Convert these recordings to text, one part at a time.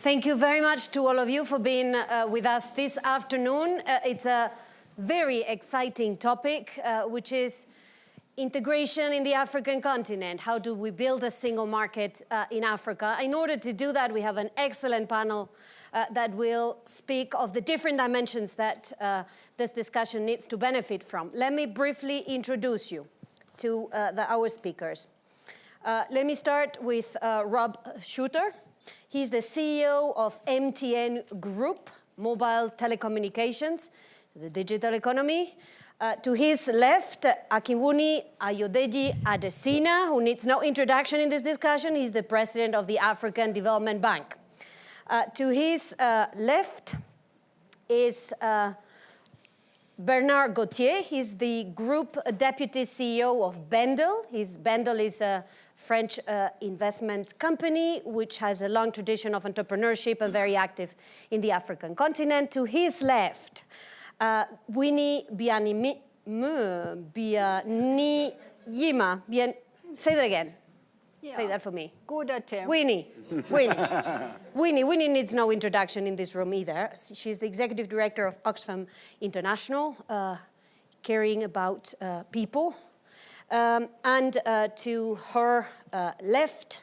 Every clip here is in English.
Thank you very much to all of you for being with us this afternoon. It's a very exciting topic, which is integration in the African continent. How do we build a single market in Africa? In order to do that, we have an excellent panel that will speak of the different dimensions that this discussion needs to benefit from. Let me briefly introduce you to our speakers. Let me start with Rob Shuter. He's the CEO of MTN Group, Mobile Telecommunications, the digital economy. To his left, Akinwumi Ayodeji Adesina, who needs no introduction in this discussion. He's the president of the African Development Bank. To his left is Bernard Gauthier. He's the group deputy CEO of Bendel. Bendel is a French investment company which has a long tradition of entrepreneurship and very active in the African continent. To his left, Winnie Bianiyima. Say that again. Yeah. Say that for me. Good attempt. Winnie needs no introduction in this room either. She's the executive director of Oxfam International, caring about people. And to her left,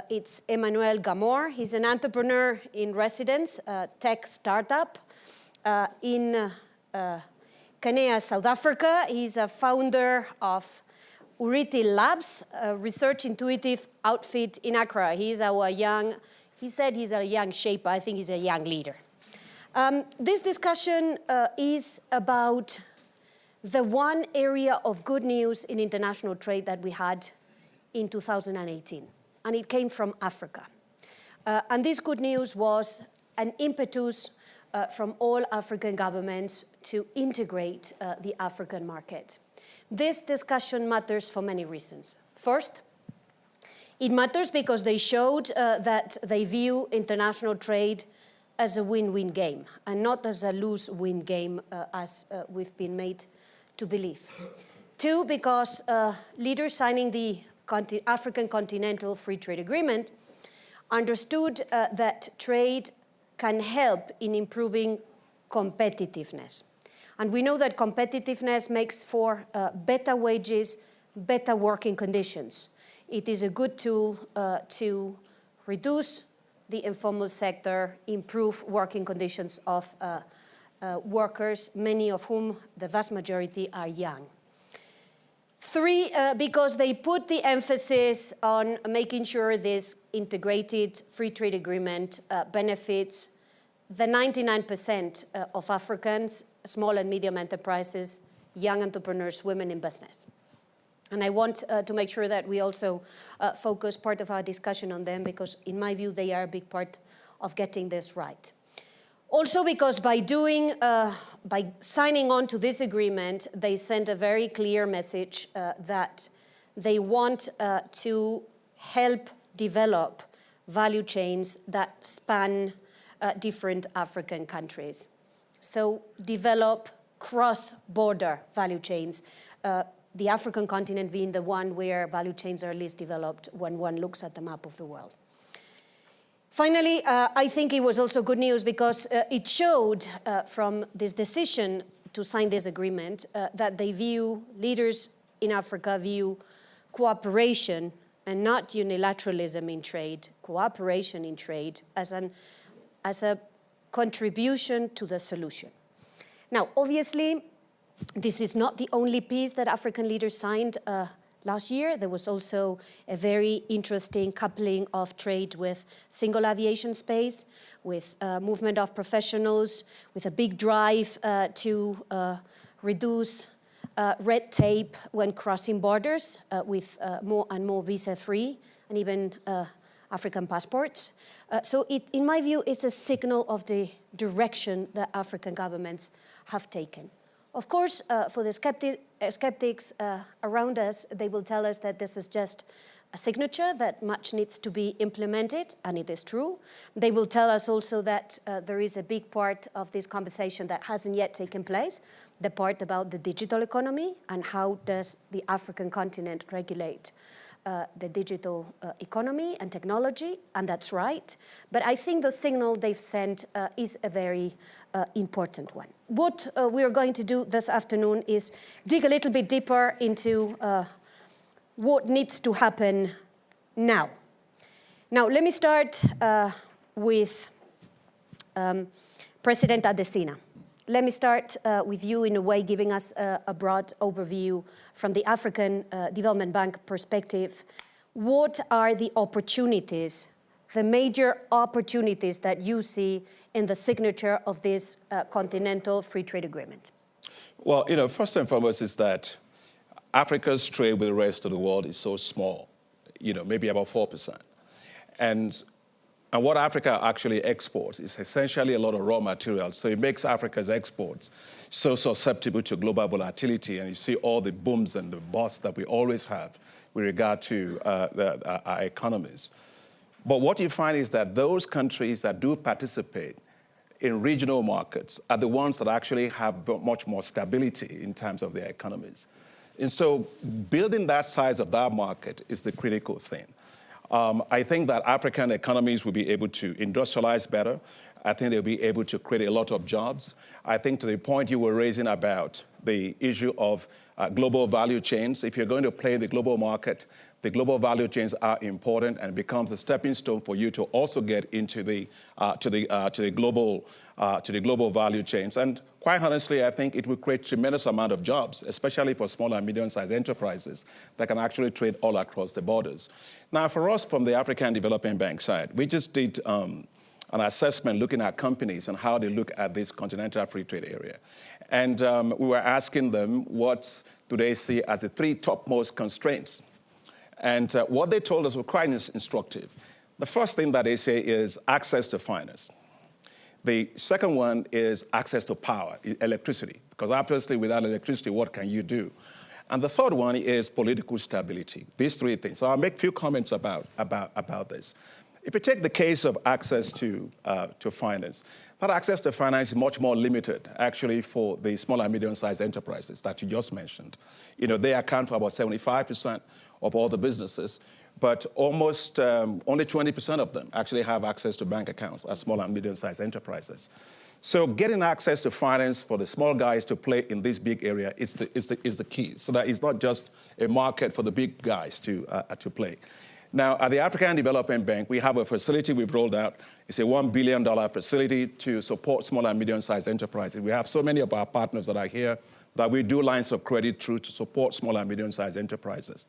it's Emmanuel Gamor. He's an entrepreneur in residence, tech startup in Kanea, South Africa. He's a founder of Uriti Labs, a research intuitive outfit in Accra. He said he's a young shaper. I think he's a young leader. This discussion is about the one area of good news in international trade that we had in 2018, and it came from Africa. And this good news was an impetus from all African governments to integrate the African market. This discussion matters for many reasons. First, it matters because they showed that they view international trade as a win-win game and not as a lose-win game as we've been made to believe. Two, because leaders signing the African Continental Free Trade Agreement understood that trade can help in improving competitiveness. And we know that competitiveness makes for better wages, better working conditions. It is a good tool to reduce the informal sector, improve working conditions of workers, many of whom, the vast majority, are young. Three, because they put the emphasis on making sure this integrated free trade agreement benefits the 99% of Africans, small and medium enterprises, young entrepreneurs, women in business. And I want to make sure that we also focus part of our discussion on them because, in my view, they are a big part of getting this right. Also because by signing on to this agreement, they send a very clear message that they want to help develop value chains that span different African countries. So develop cross-border value chains, the African continent being the one where value chains are least developed when one looks at the map of the world. Finally, I think it was also good news because it showed from this decision to sign this agreement that leaders in Africa view cooperation and not unilateralism in trade, cooperation in trade as a contribution to the solution. Now, obviously, this is not the only piece that African leaders signed last year. There was also a very interesting coupling of trade with single aviation space, with movement of professionals, with a big drive to reduce red tape when crossing borders with more and more visa-free and even African passports. So in my view, it's a signal of the direction that African governments have taken. Of course, for the skeptics around us, they will tell us that this is just a signature, that much needs to be implemented, and it is true. They will tell us also that there is a big part of this conversation that hasn't yet taken place, the part about the digital economy and how does the African continent regulate the digital economy and technology, and that's right. But I think the signal they've sent is a very important one. What we are going to do this afternoon is dig a little bit deeper into what needs to happen now. Now, let me start with President Adesina. Let me start with you in a way, giving us a broad overview from the African Development Bank perspective. What are the opportunities, the major opportunities that you see in the signature of this continental free trade agreement? Well, you know, first and foremost is that Africa's trade with the rest of the world is so small, you know, maybe about 4%. And what Africa actually exports is essentially a lot of raw materials. So it makes Africa's exports so susceptible to global volatility. And you see all the booms and the busts that we always have with regard to our economies. But what you find is that those countries that do participate in regional markets are the ones that actually have much more stability in terms of their economies. And so building that size of that market is the critical thing. I think that African economies will be able to industrialize better. I think they'll be able to create a lot of jobs. I think to the point you were raising about the issue of global value chains, if you're going to play the global market, the global value chains are important and becomes a stepping stone for you to also get into the global value chains. And quite honestly, I think it will create tremendous amount of jobs, especially for small and medium-sized enterprises that can actually trade all across the borders. Now, for us from the African Development Bank side, we just did an assessment looking at companies and how they look at this continental free trade area. And we were asking them what do they see as the 3 topmost constraints. And what they told us was quite instructive. The first thing that they say is access to finance. The second one is access to power, electricity, because obviously without electricity, what can you do? And the third one is political stability. These 3 things. So I'll make a few comments about this. If you take the case of access to finance, that access to finance is much more limited, actually, for the small and medium-sized enterprises that you just mentioned. You know, they account for about 75% of all the businesses, but almost only 20% of them actually have access to bank accounts as small and medium-sized enterprises. So getting access to finance for the small guys to play in this big area is the key, so that it's not just a market for the big guys to play. Now, at the African Development Bank, we have a facility we've rolled out. It's a $1 billion facility to support small and medium-sized enterprises. We have so many of our partners that are here that we do lines of credit through to support small and medium-sized enterprises.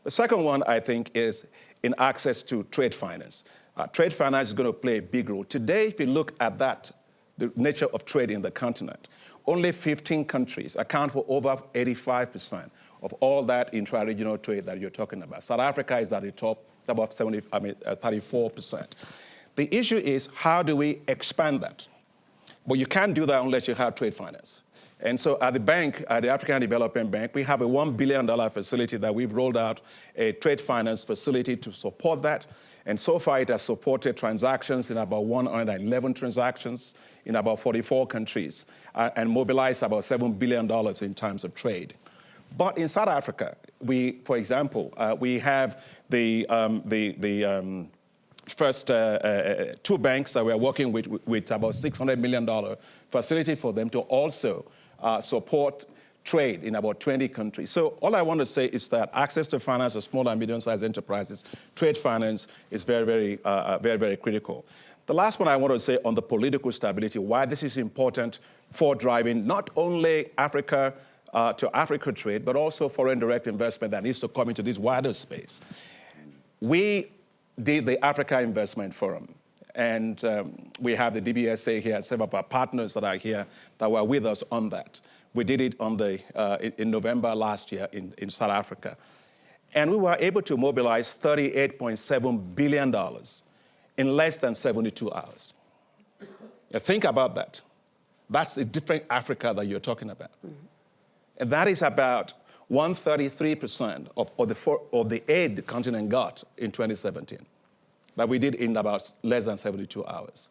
The second one, I think, is in access to trade finance. Trade finance is going to play a big role. Today, if you look at that, the nature of trade in the continent, only 15 countries account for over 85% of all that intra-regional trade that you're talking about. South Africa is at the top, about 34%. The issue is, how do we expand that? But you can't do that unless you have trade finance. And so at the bank, at the African Development Bank, we have a $1 billion facility that we've rolled out, a trade finance facility to support that. And so far, it has supported transactions in about 111 transactions in about 44 countries and mobilized about $7 billion in terms of trade. But in South Africa, for example, we have the first 2 banks that we're working with about $600 million facility for them to also support trade in about 20 countries. So all I want to say is that access to finance for small and medium-sized enterprises, trade finance is very, very critical. The last one I want to say on the political stability, why this is important for driving not only Africa to Africa trade, but also foreign direct investment that needs to come into this wider space. We did the Africa Investment Forum, and we have the DBSA here, several of our partners that are here that were with us on that. We did it in November last year in South Africa. And we were able to mobilize $38.7 billion in less than 72 hours. Now think about that. That's a different Africa that you're talking about. Mm-hmm. And that is about 133% of the aid the continent got in 2017 that we did in about less than 72 hours.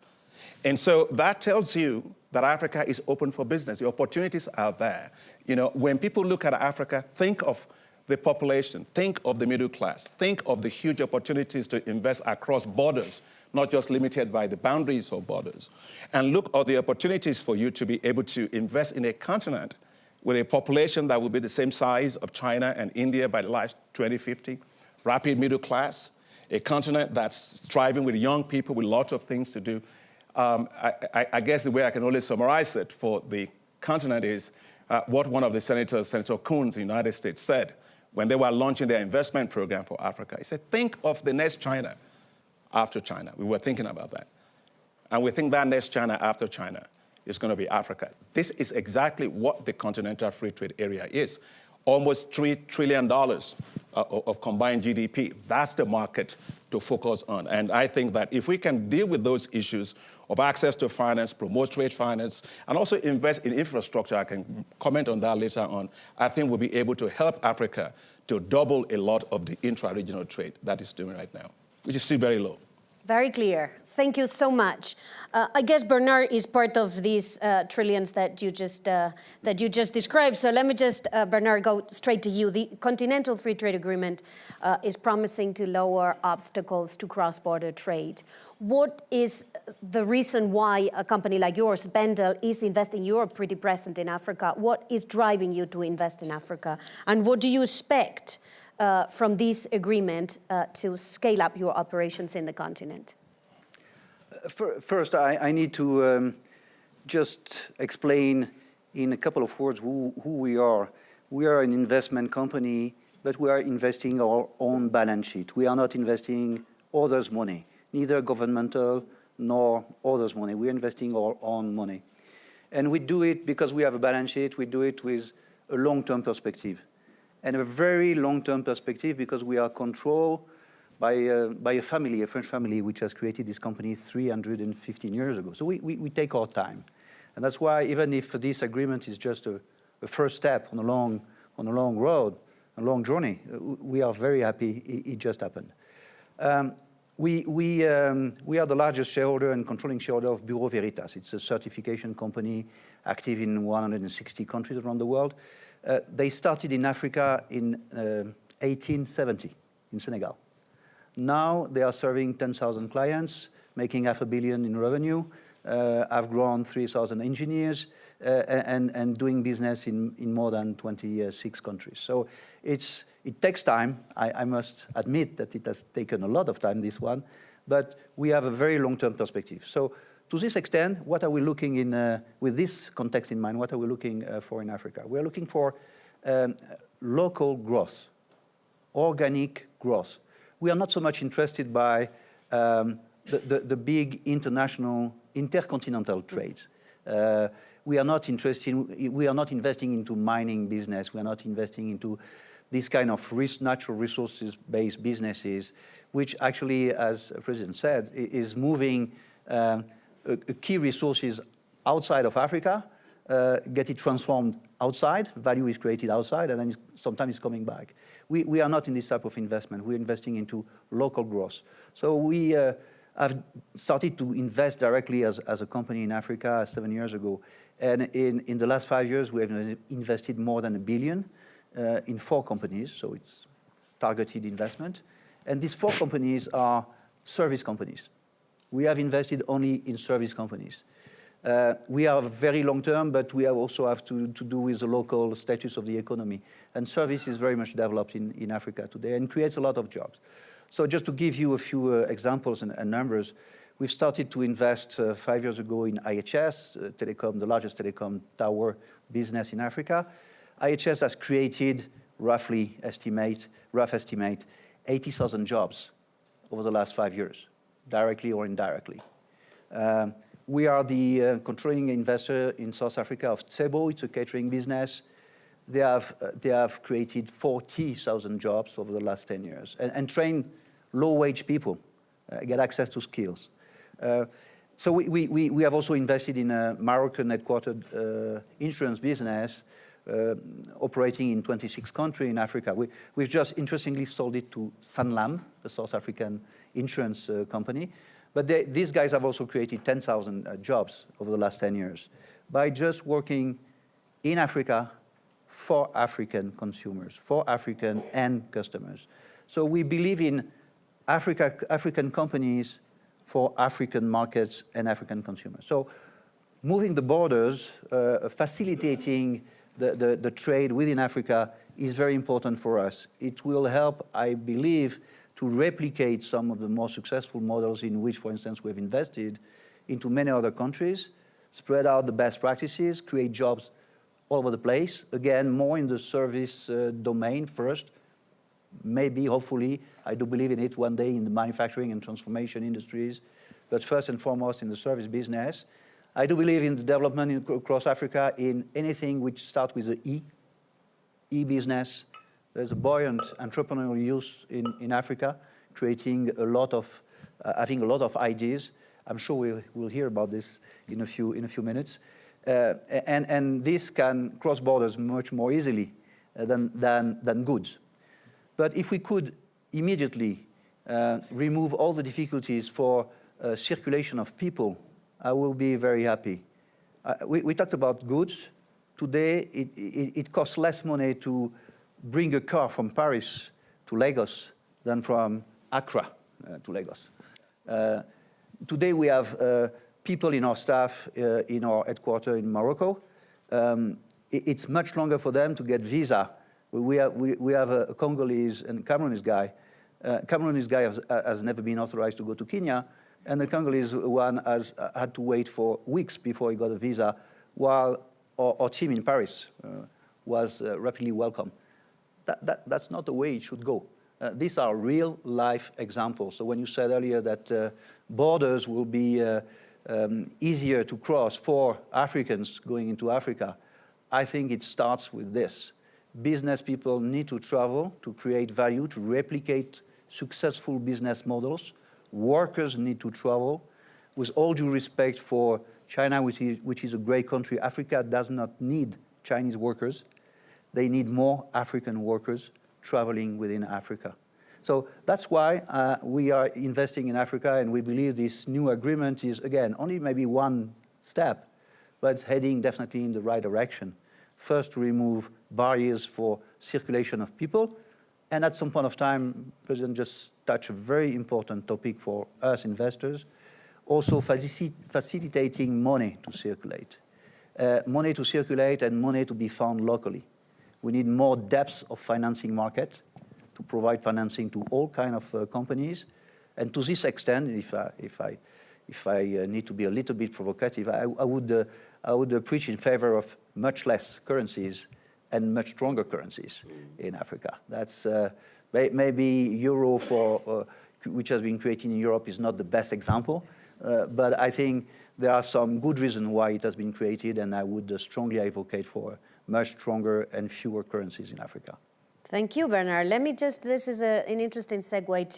And so that tells you that Africa is open for business. The opportunities are there. You know, when people look at Africa, think of the population, think of the middle class, think of the huge opportunities to invest across borders, not just limited by the boundaries of borders. And look at the opportunities for you to be able to invest in a continent with a population that will be the same size of China and India by the last 2050, rapid middle class, a continent that's thriving with young people with lots of things to do. I guess the way I can only summarize it for the continent is what one of the senators, Senator Coons in the United States, said when they were launching their investment program for Africa. He said, think of the next China after China. We were thinking about that. And we think that next China after China is going to be Africa. This is exactly what the Continental Free Trade Area is. Almost $3 trillion of combined GDP. That's the market to focus on. And I think that if we can deal with those issues of access to finance, promote trade finance, and also invest in infrastructure, I can comment on that later on, I think we'll be able to help Africa to double a lot of the intra-regional trade that it's doing right now, which is still very low. Very clear. Thank you so much. I guess Bernard is part of these trillions that you just described. So let me just, Bernard, go straight to you. The Continental Free Trade Agreement is promising to lower obstacles to cross-border trade. What is the reason why a company like yours, Bendel, is investing? You're pretty present in Africa. What is driving you to invest in Africa? And what do you expect from this agreement to scale up your operations in the continent? First, I need to just explain in a couple of words who we are. We are an investment company, but we are investing our own balance sheet. We are not investing others' money, neither governmental nor others' money. We're investing our own money. And we do it because we have a balance sheet. We do it with a long-term perspective. And a very long-term perspective because we are controlled by a family, a French family, which has created this company 315 years ago. So we take our time. And that's why even if this agreement is just a first step on a long road, a long journey, we are very happy it just happened. We are the largest shareholder and controlling shareholder of Bureau Veritas. It's a certification company active in 160 countries around the world. They started in Africa in 1870 in Senegal. Now they are serving 10,000 clients, making $500 million in revenue. I've grown 3,000 engineers and doing business in more than 26 countries. So it takes time. I must admit that it has taken a lot of time, this one, but we have a very long-term perspective. So to this extent, what are we looking in, with this context in mind, what are we looking for in Africa? We're looking for local growth, organic growth. We are not so much interested by the big international, intercontinental trades. We are not investing into mining business. We are not investing into this kind of natural resources-based businesses, which actually, as the President said, is moving key resources outside of Africa, get it transformed outside, value is created outside, and then sometimes it's coming back. We are not in this type of investment. We're investing into local growth. So we have started to invest directly as a company in Africa 7 years ago. And in the last 5 years, we have invested more than $1 billion in 4 companies, so it's targeted investment. And these 4 companies are service companies. We have invested only in service companies. We are very long-term, but we also have to do with the local status of the economy. And service is very much developed in Africa today and creates a lot of jobs. So just to give you a few examples and numbers, we've started to invest 5 years ago in IHS, telecom, the largest telecom tower business in Africa. IHS has created, rough estimate, 80,000 jobs over the last 5 years, directly or indirectly. We are the controlling investor in South Africa of Tsebo. It's a catering business. They have created 40,000 jobs over the last 10 years and trained low-wage people, get access to skills. So we have also invested in a Moroccan-headquartered insurance business operating in 26 countries in Africa. We've just interestingly sold it to Sanlam, the South African insurance company. But these guys have also created 10,000 jobs over the last 10 years by just working in Africa for African consumers, for African end customers. So we believe in African companies for African markets and African consumers. So moving the borders, facilitating the trade within Africa is very important for us. It will help, I believe, to replicate some of the more successful models in which, for instance, we've invested into many other countries, spread out the best practices, create jobs all over the place. Again, more in the service domain first. Maybe, hopefully, I do believe in it one day in the manufacturing and transformation industries, but first and foremost in the service business. I do believe in the development across Africa in anything which starts with the e-business. There's a buoyant entrepreneurial youth in Africa, creating a lot of, having a lot of ideas. I'm sure we'll hear about this in a few minutes. And this can cross borders much more easily than goods. But if we could immediately remove all the difficulties for circulation of people, I will be very happy. We talked about goods. Today, it costs less money to bring a car from Paris to Lagos than from Accra to Lagos. Today, we have people in our staff in our headquarters in Morocco. It's much longer for them to get visa. We have a Congolese and Cameroonese guy. Cameroonese guy has never been authorized to go to Kenya, and the Congolese one has had to wait for weeks before he got a visa, while our team in Paris was rapidly welcome. That's not the way it should go. These are real-life examples. So when you said earlier that borders will be easier to cross for Africans going into Africa, I think it starts with this. Business people need to travel to create value, to replicate successful business models. Workers need to travel. With all due respect for China, which is a great country, Africa does not need Chinese workers. They need more African workers traveling within Africa. So that's why we are investing in Africa, and we believe this new agreement is, again, only maybe one step, but it's heading definitely in the right direction. First, to remove barriers for circulation of people, and at some point of time, the President just touched a very important topic for us investors, also facilitating money to circulate. Money to circulate and money to be found locally. We need more depth of financing market to provide financing to all kinds of companies. And to this extent, if I need to be a little bit provocative, I would preach in favor of much less currencies and much stronger currencies in Africa. That's maybe euro which has been created in Europe is not the best example, but I think there are some good reasons why it has been created, and I would strongly advocate for much stronger and fewer currencies in Africa. Thank you, Bernard. Let me this is an interesting segue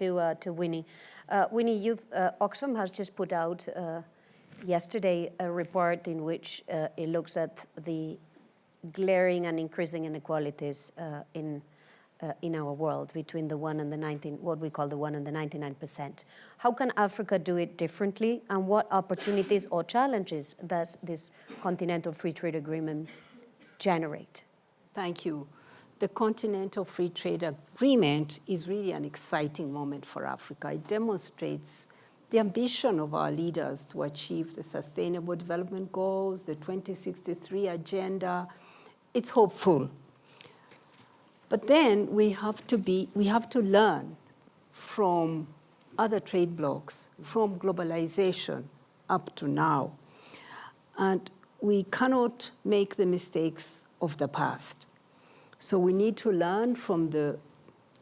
to Winnie. Winnie, Oxfam has just put out yesterday a report in which it looks at the glaring and increasing inequalities in our world between the 1 and the 19, what we call the 1 and the 99%. How can Africa do it differently, and what opportunities or challenges does this Continental Free Trade Agreement generate? Thank you. The Continental Free Trade Agreement is really an exciting moment for Africa. It demonstrates the ambition of our leaders to achieve the Sustainable Development Goals, the 2063 Agenda. It's hopeful. But then we have to learn from other trade blocs, from globalization up to now. And we cannot make the mistakes of the past. So we need to learn from the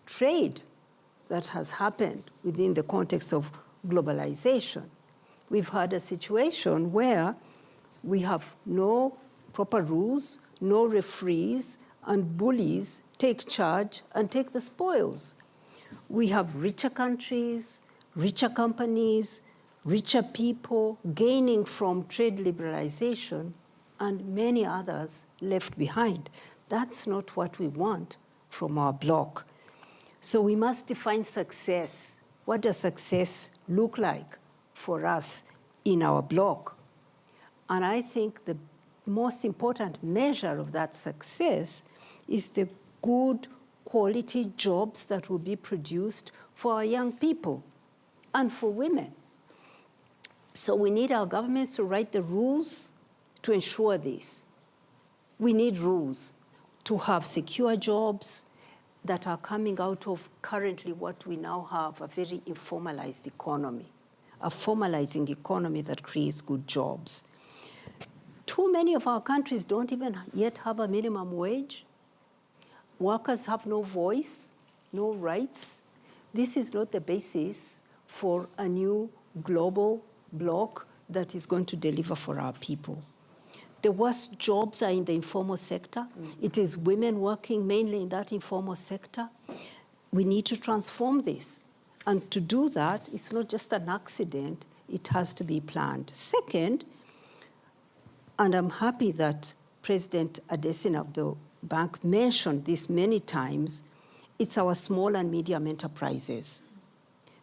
trade that has happened within the context of globalization. We've had a situation where we have no proper rules, no referees, and bullies take charge and take the spoils. We have richer countries, richer companies, richer people gaining from trade liberalization, and many others left behind. That's not what we want from our bloc. So we must define success. What does success look like for us in our bloc? And I think the most important measure of that success is the good quality jobs that will be produced for our young people and for women. So we need our governments to write the rules to ensure this. We need rules to have secure jobs that are coming out of currently what we now have, a very informalized economy, a formalizing economy that creates good jobs. Too many of our countries don't even yet have a minimum wage. Workers have no voice, no rights. This is not the basis for a new global bloc that is going to deliver for our people. The worst jobs are in the informal sector. It is women working mainly in that informal sector. We need to transform this. And to do that, it's not just an accident, it has to be planned. Second, and I'm happy that President Adesina of the bank mentioned this many times, it's our small and medium enterprises.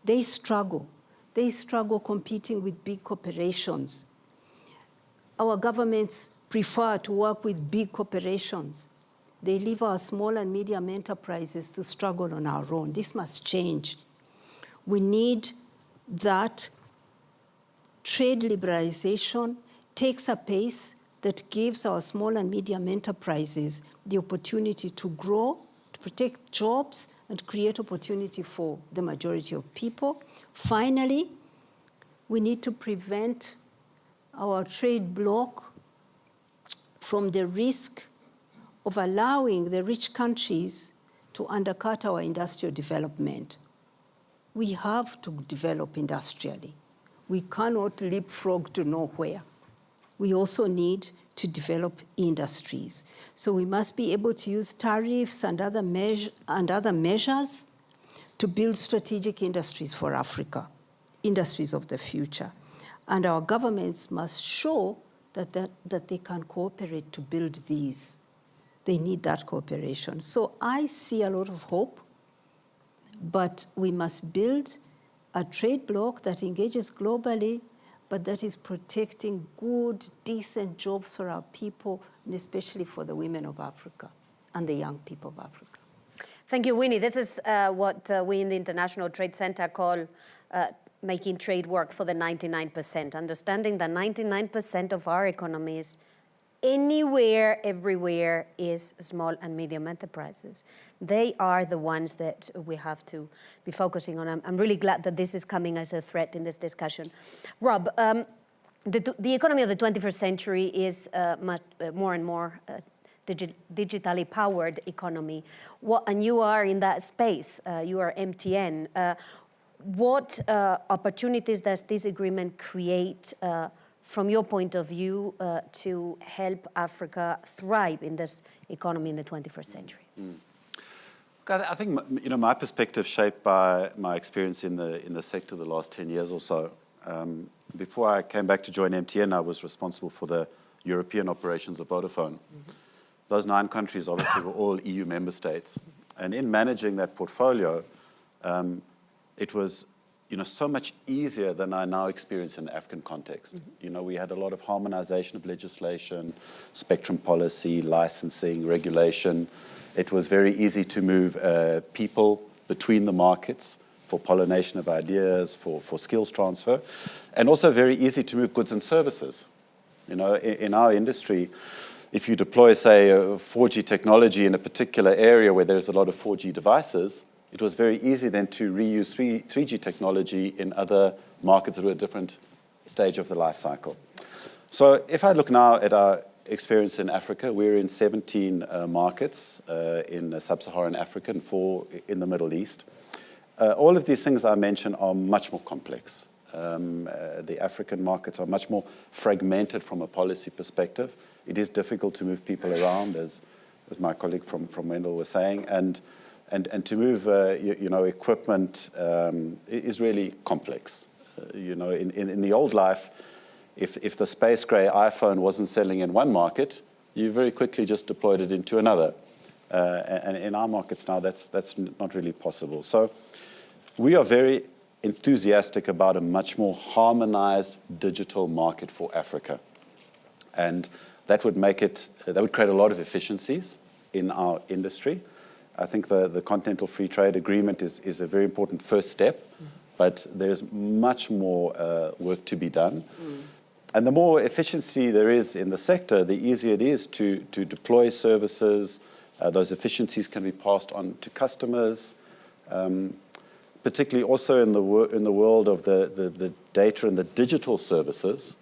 They struggle. They struggle competing with big corporations. Our governments prefer to work with big corporations. They leave our small and medium enterprises to struggle on our own. This must change. We need that trade liberalization takes a pace that gives our small and medium enterprises the opportunity to grow, to protect jobs, and create opportunity for the majority of people. Finally, we need to prevent our trade bloc from the risk of allowing the rich countries to undercut our industrial development. We have to develop industrially. We cannot leapfrog to nowhere. We also need to develop industries. So we must be able to use tariffs and other measures to build strategic industries for Africa, industries of the future. And our governments must show that they can cooperate to build these. They need that cooperation. So I see a lot of hope, but we must build a trade bloc that engages globally, but that is protecting good, decent jobs for our people, and especially for the women of Africa and the young people of Africa. Thank you, Winnie. This is what we in the International Trade Center call making trade work for the 99%, understanding that 99% of our economies anywhere, everywhere, is small and medium enterprises. They are the ones that we have to be focusing on. I'm really glad that this is coming as a threat in this discussion. Rob, the economy of the 21st century is much more and more digitally powered economy. And you are in that space. You are MTN. What opportunities does this agreement create from your point of view, to help Africa thrive in this economy in the 21st century? I think my perspective shaped by my experience in the sector the last 10 years or so. Before I came back to join MTN, I was responsible for the European operations of Vodafone. Mm-hmm. Those 9 countries obviously were all EU member states. And in managing that portfolio, it was so much easier than I now experience in the African context. Mm-hmm. We had a lot of harmonization of legislation, spectrum policy, licensing, regulation. It was very easy to move people between the markets for pollination of ideas, for skills transfer, and also very easy to move goods and services. In our industry, if you deploy, say, 4G technology in a particular area where there's a lot of 4G devices, it was very easy then to reuse 3G technology in other markets that were at a different stage of the life cycle. So if I look now at our experience in Africa, we're in 17 markets in sub-Saharan Africa and 4 in the Middle East. All of these things I mentioned are much more complex. The African markets are much more fragmented from a policy perspective. It is difficult to move people around, as my colleague from Wendell was saying, and to move, equipment is really complex. In the old life, if the space gray iPhone wasn't selling in one market, you very quickly just deployed it into another. And in our markets now, that's not really possible. So we are very enthusiastic about a much more harmonized digital market for Africa. And that would create a lot of efficiencies in our industry. I think the Continental Free Trade Agreement is a very important first step, but there's much more work to be done. And the more efficiency there is in the sector, the easier it is to deploy services. Those efficiencies can be passed on to customers, particularly also in the world of the data and the digital services.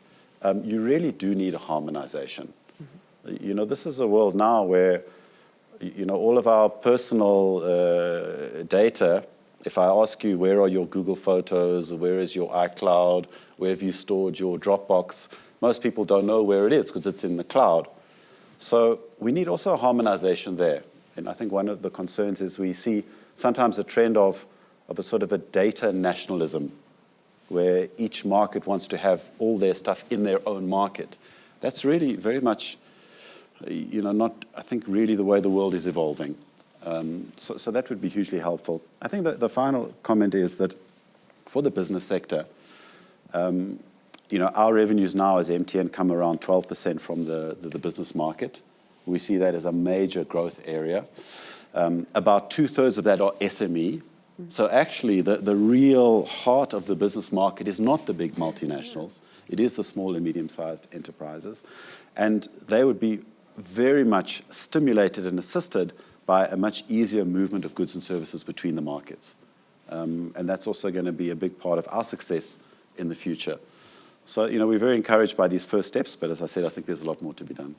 You really do need a harmonization. You know, this is a world now where, you know, all of our personal data, if I ask you where are your Google Photos, where is your iCloud, where have you stored your Dropbox, most people don't know where it is because it's in the cloud. So we need also a harmonization there. And I think one of the concerns is we see sometimes a trend of a sort of a data nationalism, where each market wants to have all their stuff in their own market. That's really very much, you know, not, I think, really the way the world is evolving. So that would be hugely helpful. I think that the final comment is that for the business sector, you know, our revenues now as MTN come around 12% from the business market. We see that as a major growth area. About 2/3 of that are SME. So actually, the real heart of the business market is not the big multinationals. It is the small and medium-sized enterprises. And they would be very much stimulated and assisted by a much easier movement of goods and services between the markets. And that's also going to be a big part of our success in the future. So, you know, we're very encouraged by these first steps, but as I said, I think there's a lot more to be done.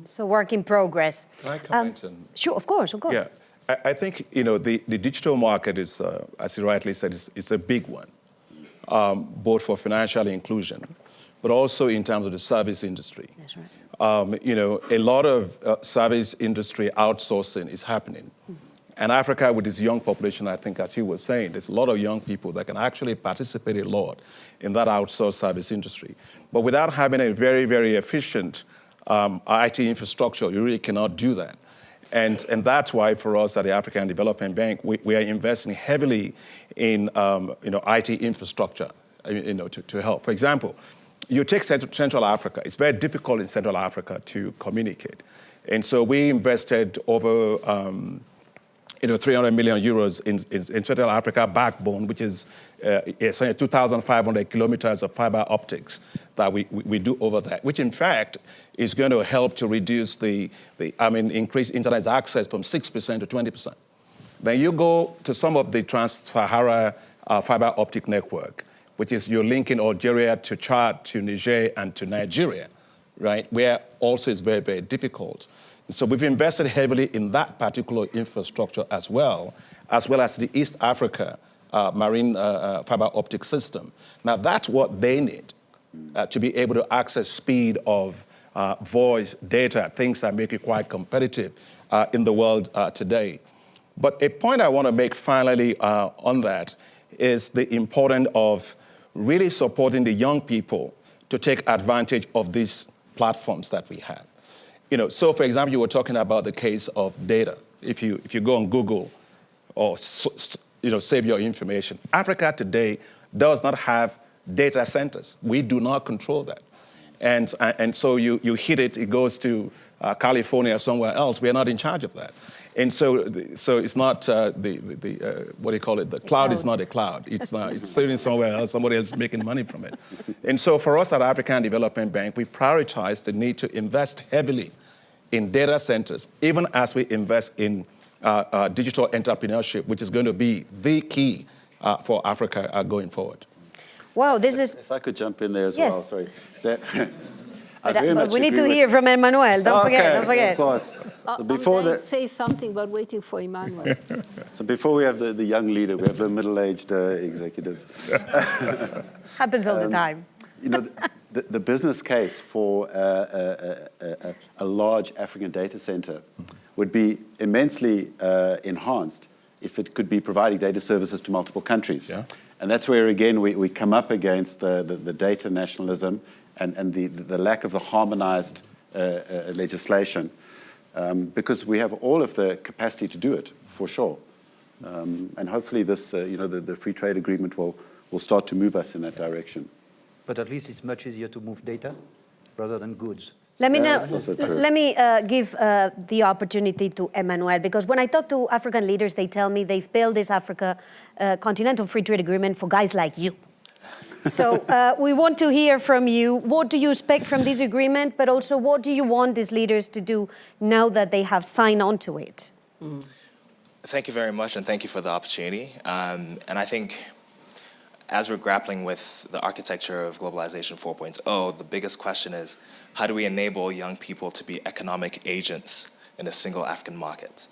So work in progress. Can I comment? Sure, of course. Yeah, I think, you know, the digital market is, as you rightly said, it's a big one, both for financial inclusion, but also in terms of the service industry. That's right. You know, a lot of service industry outsourcing is happening. And Africa, with its young population, I think, as you were saying, there's a lot of young people that can actually participate a lot in that outsourced service industry. But without having a very, very efficient IT infrastructure, you really cannot do that. And that's why for us at the African Development Bank, we are investing heavily in you know, IT infrastructure, you know, to help. For example, you take Central Africa. It's very difficult in Central Africa to communicate. And so we invested over you know, 300 million euros in Central Africa backbone, which is 2,500 kilometers of fiber optics that we do over there, which in fact is going to help to reduce increase internet access from 6% to 20%. Then you go to some of the Trans-Sahara fiber optic network, which is you're linking Algeria to Chad, to Niger, and to Nigeria, right? Where also is very, very difficult. So we've invested heavily in that particular infrastructure as well as the East Africa marine fiber optic system. Now, that's what they need to be able to access speed of voice, data, things that make it quite competitive in the world today. But a point I want to make finally on that is the importance of really supporting the young people to take advantage of these platforms that we have. You know, so for example, you were talking about the case of data. If you go on Google or you know, save your information, Africa today does not have data centers. We do not control that, and so you hit it, it goes to California or somewhere else. We are not in charge of that, and so it's not what do you call it? The cloud is not a cloud. It's not. It's sitting somewhere else. Somebody else is making money from it, and so for us at African Development Bank, we've prioritized the need to invest heavily in data centers, even as we invest in digital entrepreneurship, which is going to be the key for Africa going forward. Wow, this is... If I could jump in there as Yes. well, sorry. we need to hear from Emmanuel. Don't forget. Of course. So before I'm going to say something, but waiting for Emmanuel. So before we have the young leader, we have the middle-aged executives. Happens all the time. You know, the business case for a large African data center would be immensely enhanced if it could be providing data services to multiple countries. Yeah. And that's where, again, we come up against the data nationalism and the lack of the harmonized legislation, because we have all of the capacity to do it, for sure. And hopefully this, you know, the free trade agreement will start to move us in that direction. But at least it's much easier to move data rather than goods. Let me, Yeah, that's also true. let me give the opportunity to Emmanuel, because when I talk to African leaders, they tell me they've built this Africa Continental Free Trade Agreement for guys like you. So we want to hear from you. What do you expect from this agreement, but also what do you want these leaders to do now that they have signed on to it? Thank you very much, and thank you for the opportunity. And I think as we're grappling with the architecture of globalization 4.0, the biggest question is, how do we enable young people to be economic agents in a single African market?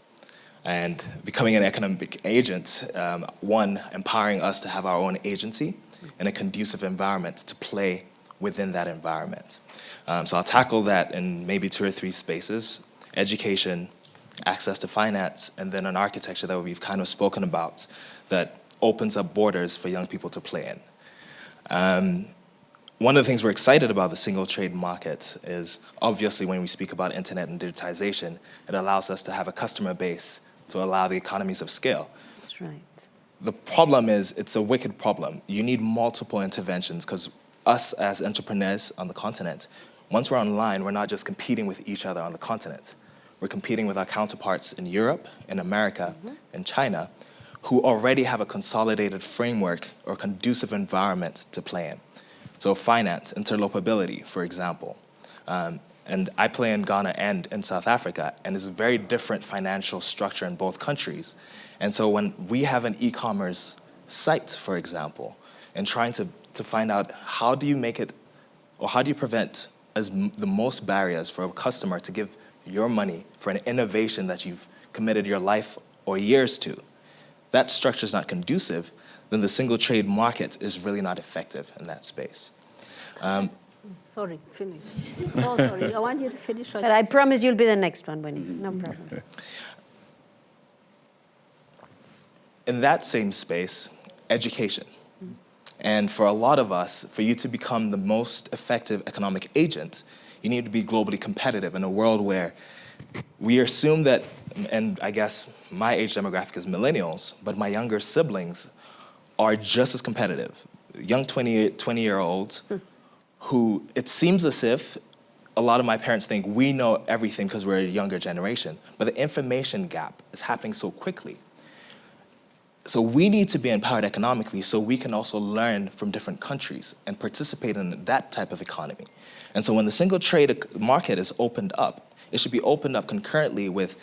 And becoming an economic agent, one, empowering us to have our own agency and a conducive environment to play within that environment. So I'll tackle that in maybe 2 or 3 spaces: education, access to finance, and then an architecture that we've kind of spoken about that opens up borders for young people to play in. One of the things we're excited about the single trade market is, obviously, when we speak about internet and digitization, it allows us to have a customer base to allow the economies of scale. That's right. The problem is, it's a wicked problem. You need multiple interventions, because us as entrepreneurs on the continent, once we're online, we're not just competing with each other on the continent. We're competing with our counterparts in Europe, in America, in China, who already have a consolidated framework or conducive environment to play in. So finance, interlopability, for example. And I play in Ghana and in South Africa, and it's a very different financial structure in both countries. And so when we have an e-commerce site, for example, and trying to find out how do you make it, or how do you prevent the most barriers for a customer to give your money for an innovation that you've committed your life or years to, that structure is not conducive, then the single trade market is really not effective in that space. Sorry, finish. Oh, sorry, I want you to finish. But I promise you'll be the next one, Winnie. No problem. In that same space, education. And for a lot of us, for you to become the most effective economic agent, you need to be globally competitive in a world where we assume that, and I guess my age demographic is millennials, but my younger siblings are just as competitive. Young 20-year-olds who it seems as if a lot of my parents think we know everything because we're a younger generation, but the information gap is happening so quickly. So we need to be empowered economically so we can also learn from different countries and participate in that type of economy. And so when the single trade market is opened up, it should be opened up concurrently with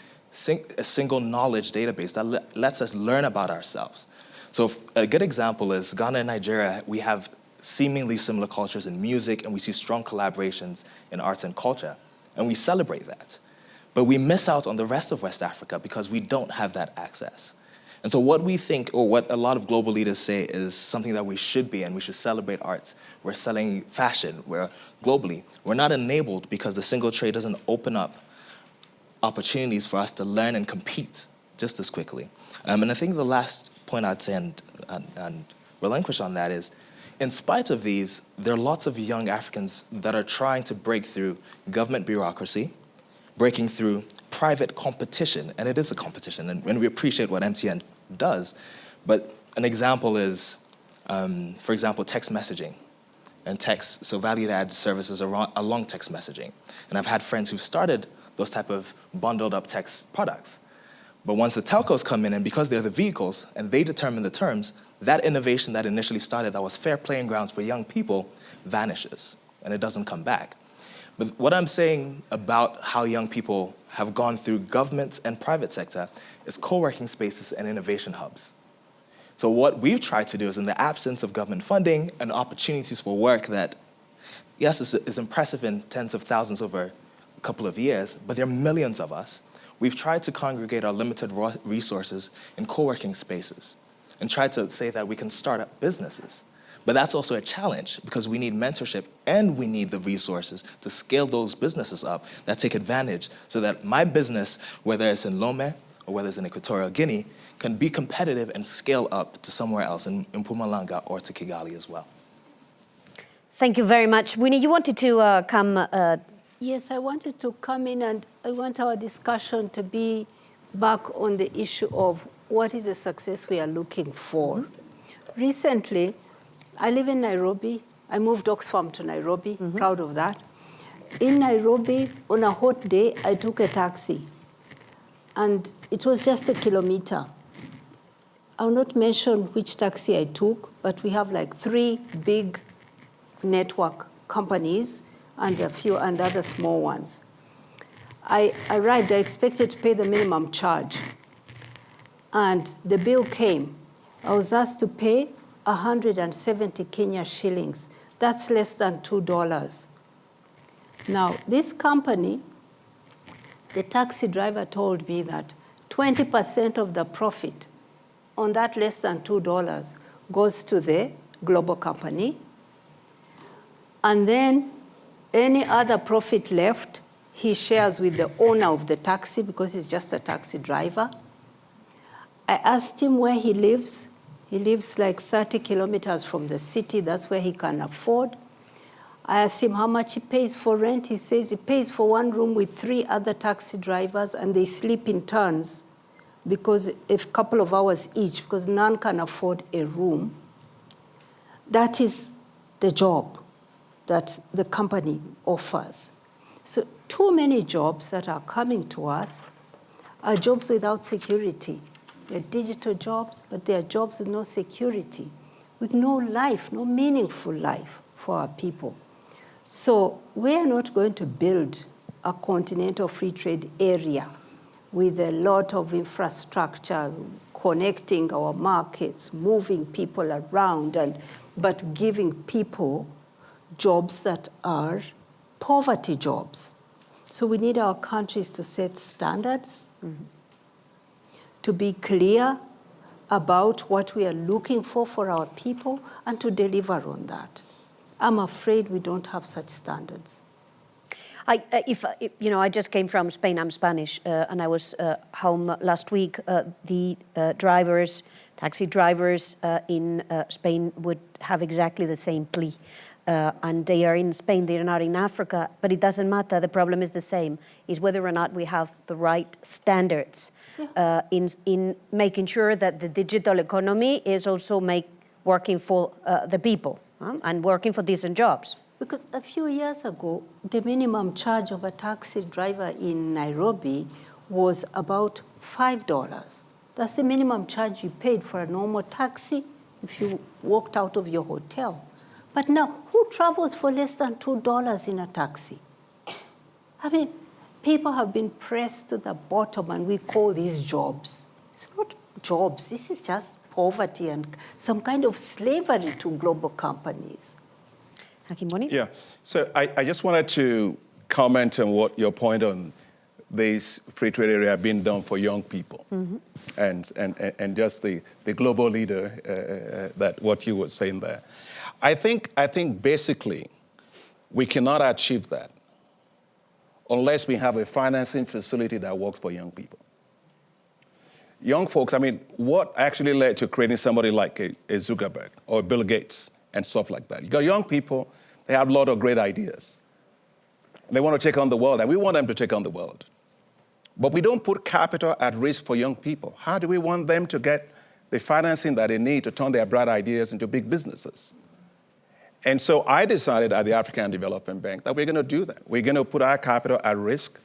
a single knowledge database that lets us learn about ourselves. So a good example is Ghana and Nigeria. We have seemingly similar cultures in music, and we see strong collaborations in arts and culture, and we celebrate that. But we miss out on the rest of West Africa because we don't have that access. And so what we think, or what a lot of global leaders say, is something that we should be, and we should celebrate arts. We're selling fashion, we're globally. We're not enabled because the single trade doesn't open up opportunities for us to learn and compete just as quickly. And I think the last point I'd say and relinquish on that is, in spite of these, there are lots of young Africans that are trying to break through government bureaucracy, breaking through private competition, and it is a competition, and we appreciate what MTN does, but an example is, for example, text messaging and text, so value-added services along text messaging. And I've had friends who started those type of bundled up text products. But once the telcos come in, and because they're the vehicles and they determine the terms, that innovation that initially started, that was fair playing grounds for young people, vanishes, and it doesn't come back. But what I'm saying about how young people have gone through government and private sector is co-working spaces and innovation hubs. So what we've tried to do is, in the absence of government funding and opportunities for work that, yes, is impressive in tens of thousands over a couple of years, but there are millions of us, we've tried to congregate our limited resources in co-working spaces and tried to say that we can start up businesses. But that's also a challenge because we need mentorship and we need the resources to scale those businesses up that take advantage so that my business, whether it's in Lomé or whether it's in Equatorial Guinea, can be competitive and scale up to somewhere else in Mpumalanga or to Kigali as well. Thank you very much. Winnie, you wanted to come... Yes, I wanted to come in, and I want our discussion to be back on the issue of what is the success we are looking for. Recently, I live in Nairobi. I moved Oxfam to Nairobi, proud of that. in Nairobi, on a hot day, I took a taxi. And it was just a kilometer. I'll not mention which taxi I took, but we have like 3 big network companies and a few and other small ones. I arrived, I expected to pay the minimum charge. And the bill came. I was asked to pay 170 Kenya shillings. That's less than $2. Now, this company, the taxi driver told me that 20% of the profit on that less than $2 goes to the global company. And then any other profit left, he shares with the owner of the taxi because he's just a taxi driver. I asked him where he lives. He lives like 30 kilometers from the city. That's where he can afford. I asked him how much he pays for rent. He says he pays for 1 room with 3 other taxi drivers, and they sleep in turns because a couple of hours each, because none can afford a room. That is the job that the company offers. So too many jobs that are coming to us are jobs without security. They're digital jobs, but they are jobs with no security, with no life, no meaningful life for our people. So we are not going to build a continental free trade area with a lot of infrastructure, connecting our markets, moving people around, but giving people jobs that are poverty jobs. So we need our countries to set standards, to be clear about what we are looking for our people, and to deliver on that. I'm afraid we don't have such standards. I just came from Spain. I'm Spanish, and I was home last week. The taxi drivers in Spain would have exactly the same plea. And they are in Spain, they're not in Africa, but it doesn't matter. The problem is the same, is whether or not we have the right standards in making sure that the digital economy is also working for the people and working for decent jobs. Because a few years ago, the minimum charge of a taxi driver in Nairobi was about $5. That's the minimum charge you paid for a normal taxi if you walked out of your hotel. But now, who travels for less than $2 in a taxi? I mean, people have been pressed to the bottom, and we call these jobs. It's not jobs. This is just poverty and some kind of slavery to global companies. Hakim Boni? Yeah, so I just wanted to comment on what your point on this free trade area being done for young people, and just the global leader, that what you were saying there. I think basically we cannot achieve that unless we have a financing facility that works for young people. Young folks, I mean, what actually led to creating somebody like a Zuckerberg or Bill Gates and stuff like that? You got young people, they have a lot of great ideas. They want to take on the world, and we want them to take on the world. But we don't put capital at risk for young people. How do we want them to get the financing that they need to turn their bright ideas into big businesses? And so I decided at the African Development Bank that we're going to do that. We're going to put our capital at risk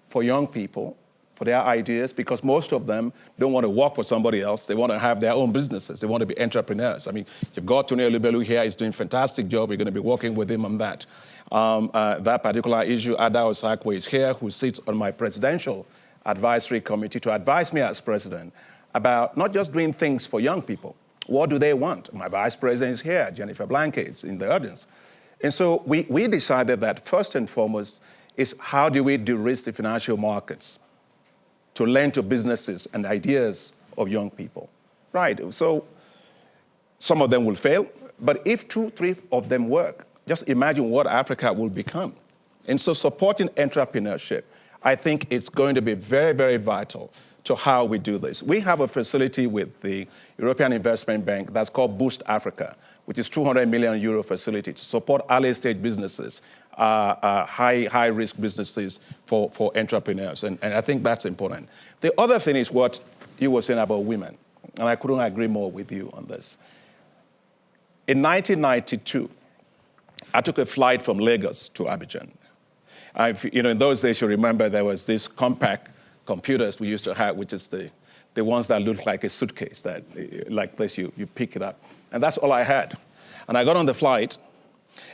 for young people, for their ideas, because most of them don't want to work for somebody else. They want to have their own businesses. They want to be entrepreneurs. I mean, you've got Tony Elubelu here. He's doing a fantastic job. We're going to be working with him on that. That particular issue, Ada Osakwe is here, who sits on my presidential advisory committee to advise me as president about not just doing things for young people. What do they want? My vice president is here, Jennifer Blankett's in the audience. And so we decided that first and foremost is how do we de-risk the financial markets to lend to businesses and ideas of young people, right? So some of them will fail, but if 2, 3 of them work, just imagine what Africa will become. And so supporting entrepreneurship, I think it's going to be very, very vital to how we do this. We have a facility with the European Investment Bank that's called Boost Africa, which is €200 million facility to support early stage businesses, high risk businesses for entrepreneurs. And I think that's important. The other thing is what you were saying about women. And I couldn't agree more with you on this. In 1992, I took a flight from Lagos to Abidjan. In those days, you remember there was this compact computers we used to have, which is the ones that look like a suitcase, that like this, you pick it up. And that's all I had. And I got on the flight,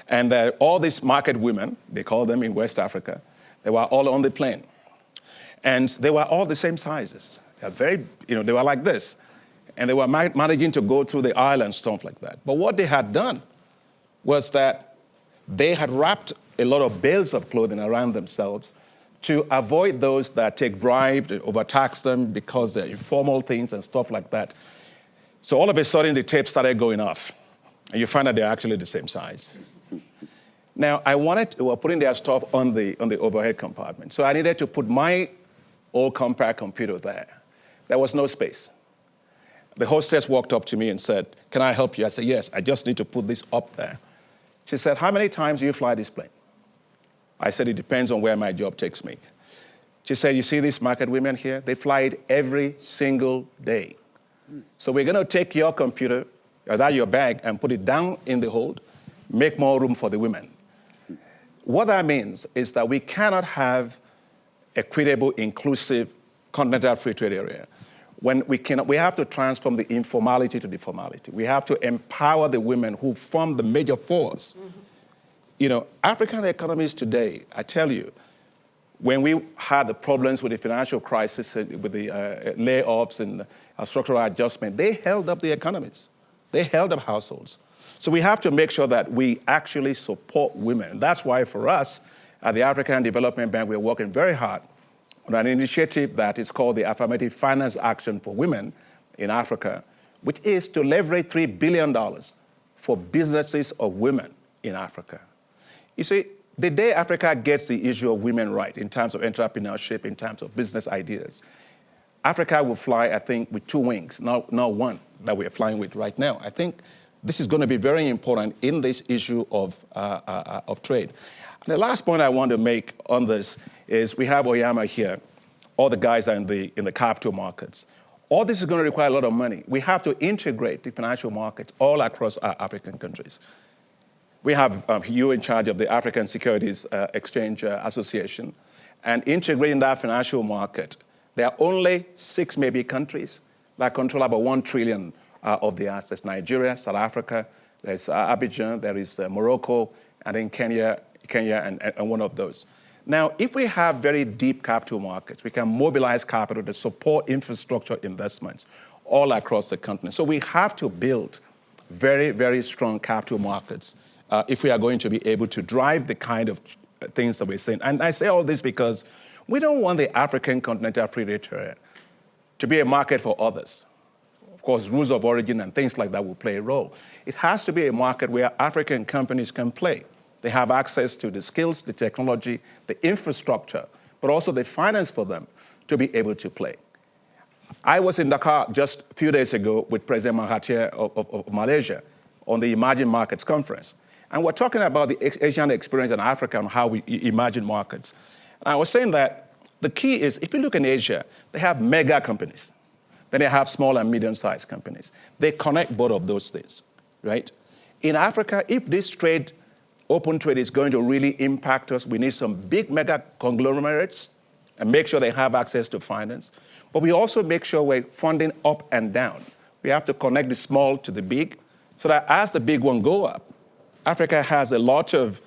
and all these market women, they call them in West Africa, they were all on the plane. And they were all the same sizes. They were like this. And they were managing to go through the aisle and stuff like that. But what they had done was that they had wrapped a lot of bales of clothing around themselves to avoid those that take bribes, overtax them because they're informal things and stuff like that. So all of a sudden, the tape started going off. And you find that they're actually the same size. Now, we were putting their stuff on the overhead compartment. So I needed to put my old compact computer there. There was no space. The hostess walked up to me and said, "Can I help you?" I said, "Yes, I just need to put this up there." She said, "How many times do you fly this plane?" I said, "It depends on where my job takes me." She said, "You see these market women here? They fly it every single day. So we're going to take your computer, or that your bag, and put it down in the hold, make more room for the women." What that means is that we cannot have equitable, inclusive, continental free trade area when we have to transform the informality to the formality. We have to empower the women who form the major force. African economies today, I tell you, when we had the problems with the financial crisis, with the layoffs and structural adjustment, they held up the economies. They held up households. So we have to make sure that we actually support women. That's why for us, at the African Development Bank, we're working very hard on an initiative that is called the Affirmative Finance Action for Women in Africa, which is to leverage $3 billion for businesses of women in Africa. You see, the day Africa gets the issue of women right in terms of entrepreneurship, in terms of business ideas, Africa will fly, I think, with two wings, not one that we're flying with right now. I think this is going to be very important in this issue of trade. And the last point I want to make on this is we have Oyama here. All the guys are in the capital markets. All this is going to require a lot of money. We have to integrate the financial markets all across our African countries. We have you in charge of the African Securities Exchange Association, and integrating that financial market. There are only 6 maybe countries that control about 1 trillion of the assets. Nigeria, South Africa, there's Abidjan, there is Morocco, and then Kenya and one of those. Now, if we have very deep capital markets, we can mobilize capital to support infrastructure investments all across the continent. So we have to build very, very strong capital markets if we are going to be able to drive the kind of things that we're saying. And I say all this because we don't want the African continental free trade area to be a market for others. Of course, rules of origin and things like that will play a role. It has to be a market where African companies can play. They have access to the skills, the technology, the infrastructure, but also the finance for them to be able to play. I was in Dakar just a few days ago with President Mahathir of Malaysia on the Emerging Markets Conference. And we're talking about the Asian experience in Africa and how we imagine markets. And I was saying that the key is, if you look in Asia, they have mega companies. Then they have small and medium-sized companies. They connect both of those things, right? In Africa, if this open trade is going to really impact us, we need some big mega conglomerates and make sure they have access to finance. But we also make sure we're funding up and down. We have to connect the small to the big so that as the big one go up, Africa has a lot of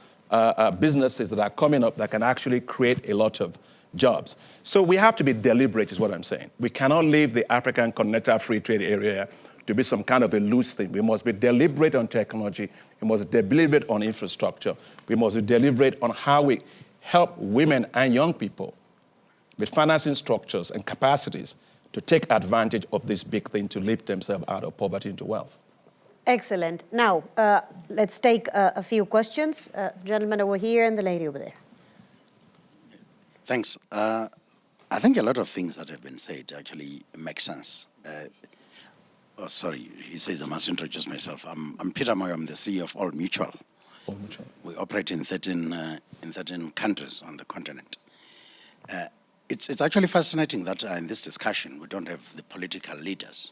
businesses that are coming up that can actually create a lot of jobs. So we have to be deliberate, is what I'm saying. We cannot leave the African continental free trade area to be some kind of a loose thing. We must be deliberate on technology. We must be deliberate on infrastructure. We must be deliberate on how we help women and young people with financing structures and capacities to take advantage of this big thing to lift themselves out of poverty into wealth. Excellent. Now, let's take a few questions. The gentleman over here and the lady over there. Thanks. I think a lot of things that have been said actually make sense. He says I must introduce myself. I'm Peter Moyo. I'm the CEO of All Mutual. All Mutual. We operate in 13 countries on the continent. It's actually fascinating that in this discussion we don't have the political leaders.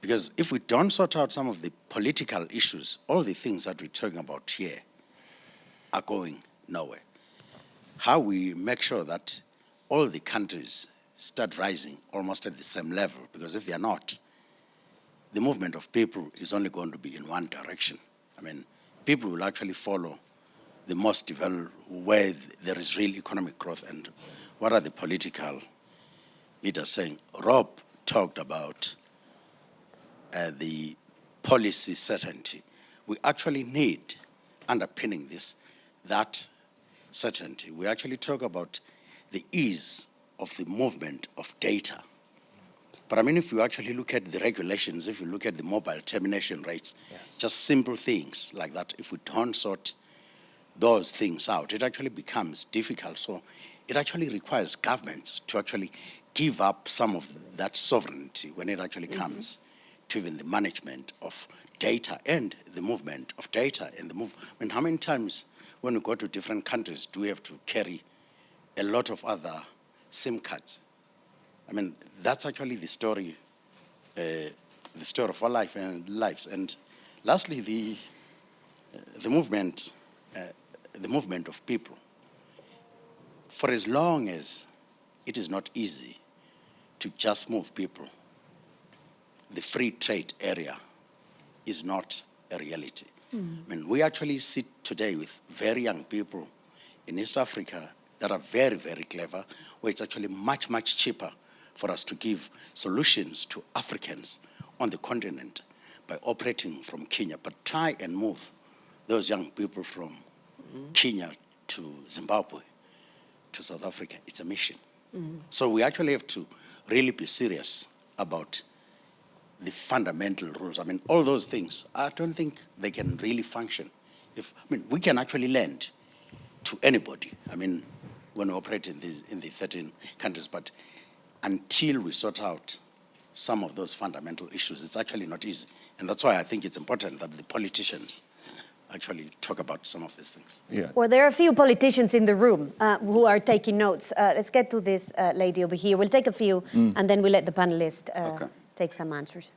Because if we don't sort out some of the political issues, all the things that we're talking about here are going nowhere. how we make sure that all the countries start rising almost at the same level, because if they are not, the movement of people is only going to be in one direction. I mean, people will actually follow the most developed, where there is real economic growth. And what are the political leaders saying? Rob talked about the policy certainty. We actually need, underpinning this, that certainty. We actually talk about the ease of the movement of data. But I mean, if you actually look at the regulations, if you look at the mobile termination rates, just simple things like that, if we don't sort those things out, it actually becomes difficult. So it actually requires governments to actually give up some of that sovereignty when it actually comes to even the management of data and the movement of data. And I mean, how many times when we go to different countries do we have to carry a lot of other SIM cards? I mean, that's actually the story of our lives. And lastly, the movement of people. For as long as it is not easy to just move people, the free trade area is not a reality. I mean, we actually sit today with very young people in East Africa that are very, very clever, where it's actually much, much cheaper for us to give solutions to Africans on the continent by operating from Kenya. But try and move those young people from Kenya to Zimbabwe to South Africa. It's a mission. So we actually have to really be serious about the fundamental rules. I mean, all those things, I don't think they can really function. We can actually lend to anybody. I mean, when we operate in the 13 countries, but until we sort out some of those fundamental issues, it's actually not easy. And that's why I think it's important that the politicians actually talk about some of these things. Yeah. Well, there are a few politicians in the room who are taking notes. Let's get to this lady over here. We'll take a few, and then we'll let the panelists take some answers.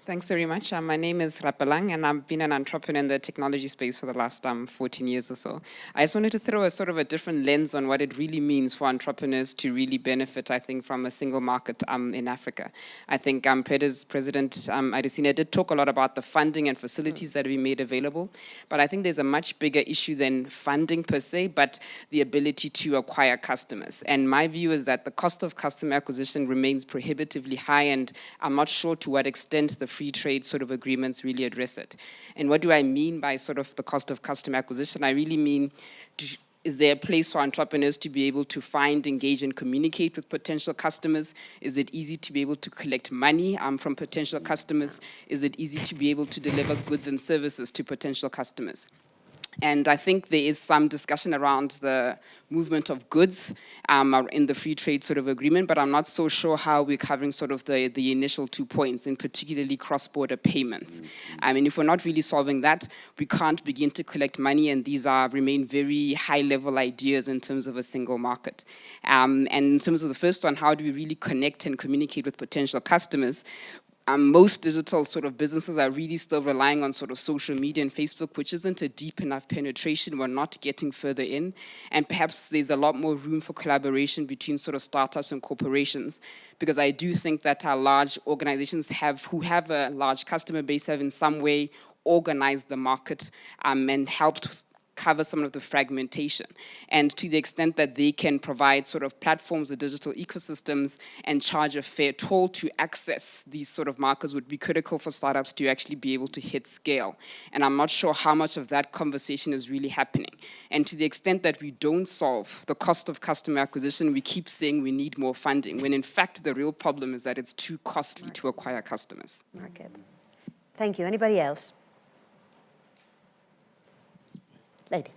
Thanks very much. My name is Rapelang, and I've been an entrepreneur in the technology space for the last 14 years or so. I just wanted to throw a sort of a different lens on what it really means for entrepreneurs to really benefit, I think, from a single market in Africa. I think President Adesina did talk a lot about the funding and facilities that we made available, but I think there's a much bigger issue than funding per se, but the ability to acquire customers. And my view is that the cost of customer acquisition remains prohibitively high, and I'm not sure to what extent the free trade sort of agreements really address it. And what do I mean by sort of the cost of customer acquisition? I really mean, is there a place for entrepreneurs to be able to find, engage, and communicate with potential customers? Is it easy to be able to collect money from potential customers? Is it easy to be able to deliver goods and services to potential customers? And I think there is some discussion around the movement of goods in the free trade sort of agreement, but I'm not so sure how we're covering sort of the initial 2 points, and particularly cross-border payments. I mean, if we're not really solving that, we can't begin to collect money, and these remain very high-level ideas in terms of a single market. And in terms of the first one, how do we really connect and communicate with potential customers? Most digital sort of businesses are really still relying on sort of social media and Facebook, which isn't a deep enough penetration. We're not getting further in. And perhaps there's a lot more room for collaboration between sort of startups and corporations, because I do think that our large organizations who have a large customer base have in some way organized the market and helped cover some of the fragmentation. And to the extent that they can provide sort of platforms or digital ecosystems and charge a fair toll to access these sort of markets would be critical for startups to actually be able to hit scale. And I'm not sure how much of that conversation is really happening. And to the extent that we don't solve the cost of customer acquisition, we keep saying we need more funding, when in fact the real problem is that it's too costly to acquire customers. Market. Thank you. Anybody else? Lady.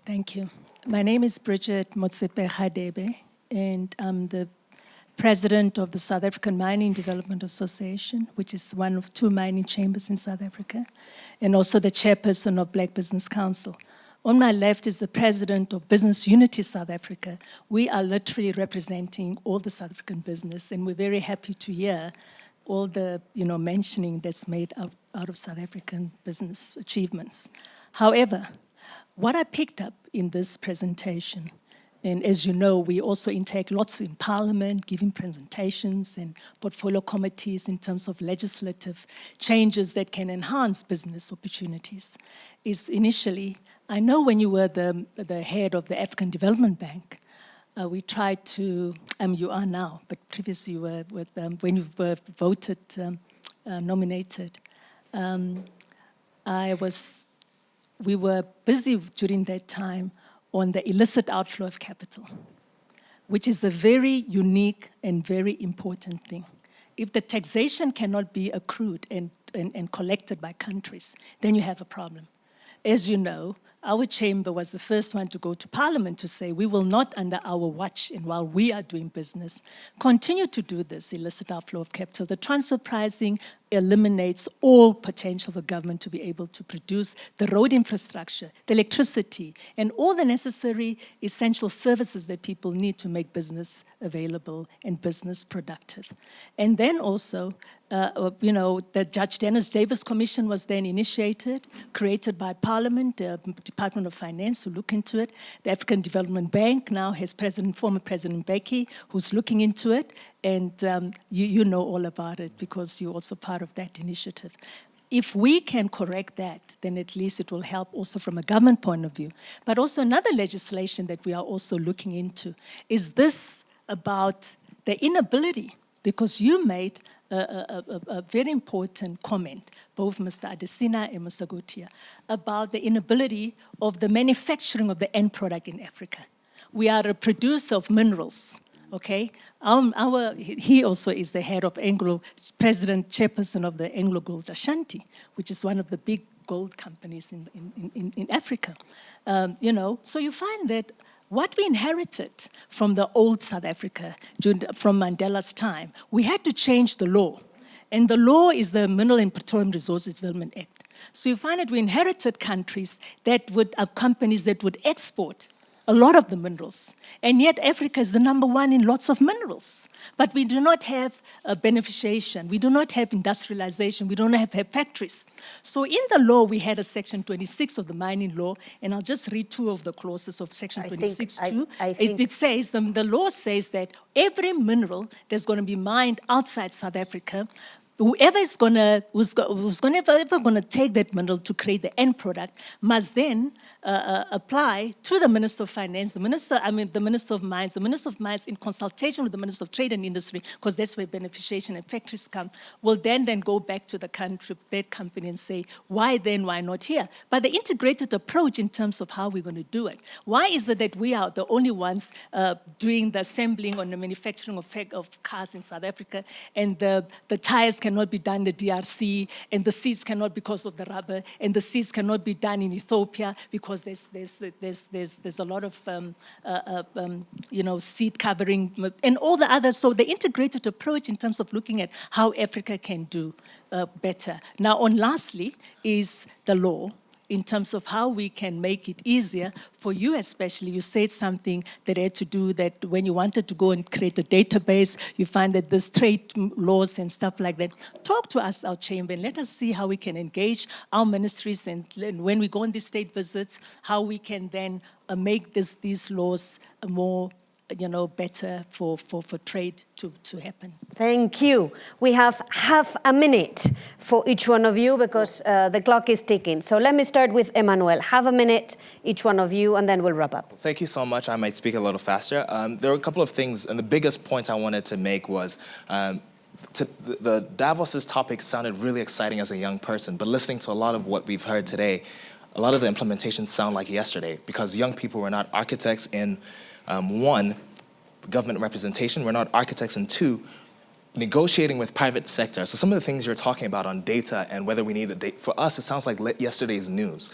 Thank you. My name is Bridget Motsepe Hadebe, and I'm the president of the South African Mining Development Association, which is one of 2 mining chambers in South Africa, and also the chairperson of Black Business Council. On my left is the president of Business Unity South Africa. We are literally representing all the South African business, and we're very happy to hear all the mentioning that's made out of South African business achievements. However, what I picked up in this presentation And as you know, we also intake lots in Parliament, giving presentations and portfolio committees in terms of legislative changes that can enhance business opportunities. Is initially, I know when you were the head of the African Development Bank, we tried to, you are now, but previously you were with, when you were voted, nominated, we were busy during that time on the illicit outflow of capital, which is a very unique and very important thing. If the taxation cannot be accrued and collected by countries, then you have a problem. As you know, our chamber was the first one to go to Parliament to say we will not, under our watch and while we are doing business, continue to do this illicit outflow of capital. The transfer pricing eliminates all potential for government to be able to produce the road infrastructure, the electricity, and all the necessary essential services that people need to make business available and business productive. And then also, the Judge Dennis Davis Commission was then initiated, created by Parliament, the Department of Finance to look into it. The African Development Bank now has former President Mbeki, who's looking into it, and you know all about it because you're also part of that initiative. If we can correct that, then at least it will help also from a government point of view. But also another legislation that we are also looking into is this about the inability, because you made a very important comment, both Mr. Adesina and Mr. Gautier, about the inability of the manufacturing of the end product in Africa. We are a producer of minerals, okay? He also is the head of President Chairperson of the Anglo Gold Ashanti, which is one of the big gold companies in Africa. So you find that what we inherited from the old South Africa, from Mandela's time, we had to change the law. And the law is the Mineral and Petroleum Resources Development Act. So you find that we inherited countries companies that would export a lot of the minerals. And yet Africa is the #1 in lots of minerals. But we do not have beneficiation. We do not have industrialization. We don't have factories. So in the law, we had a section 26 of the mining law, and I'll just read 2 of the clauses of section 26.2. It says, the law says that every mineral that's going to be mined outside South Africa, whoever is ever going to take that mineral to create the end product must then apply to the Minister of Finance, the Minister of Mines. The Minister of Mines, in consultation with the Minister of Trade and Industry, because that's where beneficiation and factories come, will then go back to the country, that company, and say, why then, why not here? But the integrated approach in terms of how we're going to do it. Why is it that we are the only ones doing the assembling or the manufacturing of cars in South Africa, and the tires cannot be done in the DRC, and the seats cannot because of the rubber, and the seats cannot be done in Ethiopia because there's a lot of seat covering and all the others. So the integrated approach in terms of looking at how Africa can do better. Now, lastly is the law, in terms of how we can make it easier for you especially. You said something that had to do that when you wanted to go and create a database, you find that there's trade laws and stuff like that. Talk to us, our chamber, and let us see how we can engage our ministries, and when we go on these state visits, how we can then make these laws more better for trade to happen. Thank you. We have half a minute for each one of you because the clock is ticking. So let me start with Emmanuel. Half a minute, each one of you, and then we'll wrap up. Thank you so much. I might speak a little faster. There were a couple of things, and the biggest point I wanted to make was the Davos's topic sounded really exciting as a young person, but listening to a lot of what we've heard today, a lot of the implementations sound like yesterday, because young people were not architects in 1, government representation, we're not architects in 2, negotiating with private sector. So some of the things you're talking about on data and whether we need a data, for us, it sounds like yesterday's news.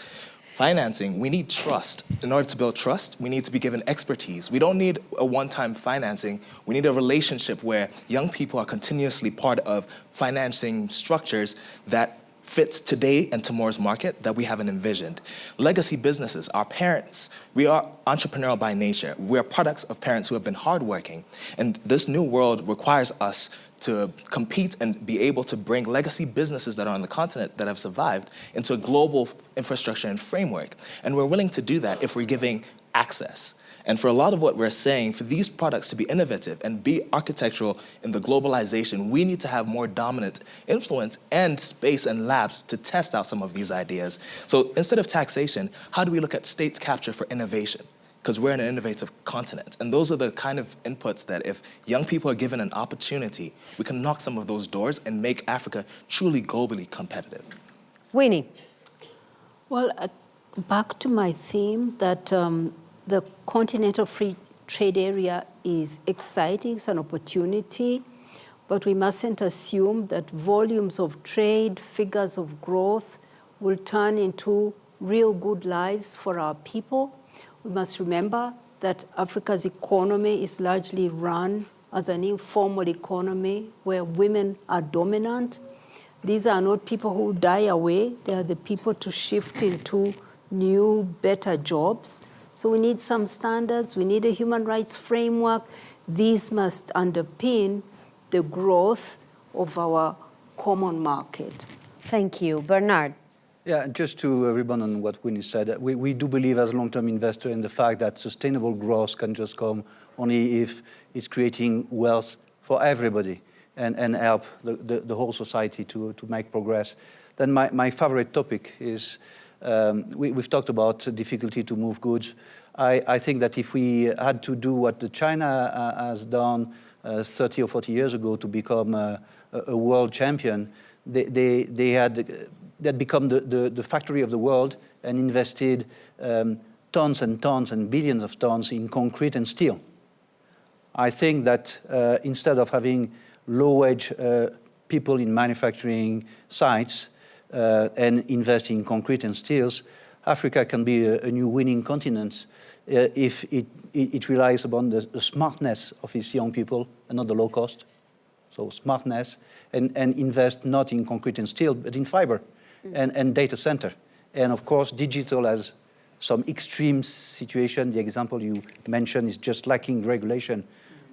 Financing, we need trust. In order to build trust, we need to be given expertise. We don't need a one-time financing. We need a relationship where young people are continuously part of financing structures that fits today and tomorrow's market that we haven't envisioned. Legacy businesses, our parents, we are entrepreneurial by nature. We're products of parents who have been hardworking. And this new world requires us to compete and be able to bring legacy businesses that are on the continent that have survived into a global infrastructure and framework. And we're willing to do that if we're giving access. And for a lot of what we're saying, for these products to be innovative and be architectural in the globalization, we need to have more dominant influence and space and labs to test out some of these ideas. So instead of taxation, how do we look at state capture for innovation? Because we're an innovative continent. And those are the kind of inputs that if young people are given an opportunity, we can knock some of those doors and make Africa truly globally competitive. Winnie. Well, back to my theme that the continental free trade area is exciting, it's an opportunity, but we mustn't assume that volumes of trade, figures of growth will turn into real good lives for our people. We must remember that Africa's economy is largely run as an informal economy where women are dominant. These are not people who die away. They are the people to shift into new, better jobs. So we need some standards. We need a human rights framework. These must underpin the growth of our common market. Thank you. Bernard. Yeah, just to rebound on what Winnie said, we do believe as long-term investor in the fact that sustainable growth can just come only if it's creating wealth for everybody and help the whole society to make progress. Then my favorite topic is, we've talked about the difficulty to move goods. I think that if we had to do what China has done 30 or 40 years ago to become a world champion, they had become the factory of the world and invested tons and tons and billions of tons in concrete and steel. I think that instead of having low-wage people in manufacturing sites and invest in concrete and steels, Africa can be a new winning continent if it relies upon the smartness of its young people and not the low cost. So smartness, and invest not in concrete and steel, but in fiber and data center. And of course, digital has some extreme situation. The example you mentioned is just lacking regulation.